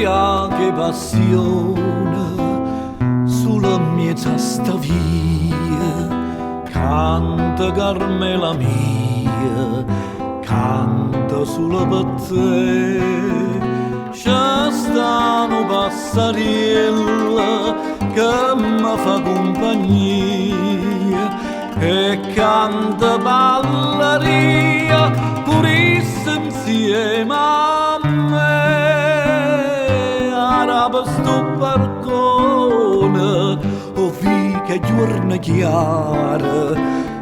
aria che passione sulla mia testa via. Canta Carmela mia, canta sulla per te. C'è sta un passariello che mi fa compagnia e canta balleria purissima insieme a me. Araba sto barcone o che giorno chiara,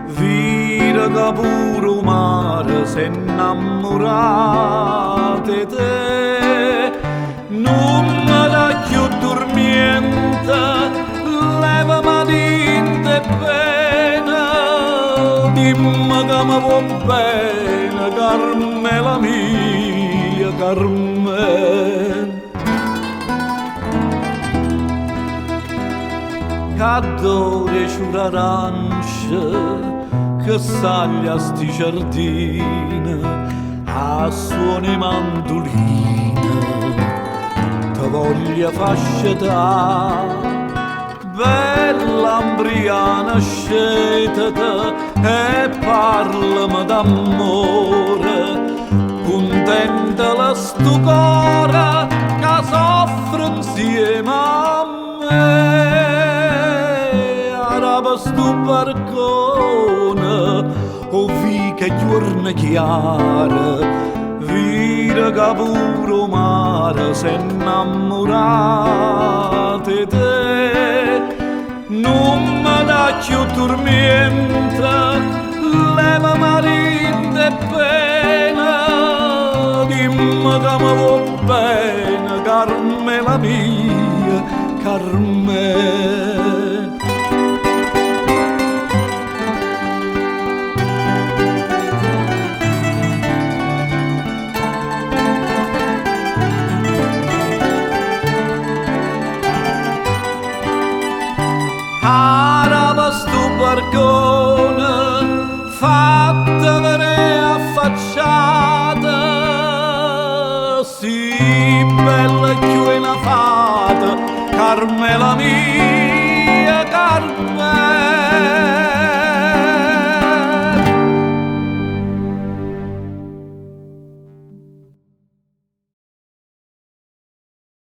vira che pure mare si innamorate te. Non me la più dormiente, levami dinte pena, dimmi che mi va bene, Carmela mia, Carmen. Cadore ciurarancia che saglia sti giardini a suoni mandolina te voglia fascetà bella ambriana scetete e parlami d'amore contenta la sto cuore che soffre insieme a me. Sto barcone o vi che giorno chiara, vira che pure mare si innamorate te. Non mi dà più tormenta, leva marina e pena, dimmi che mi va bene, Carmela mia, Carmela.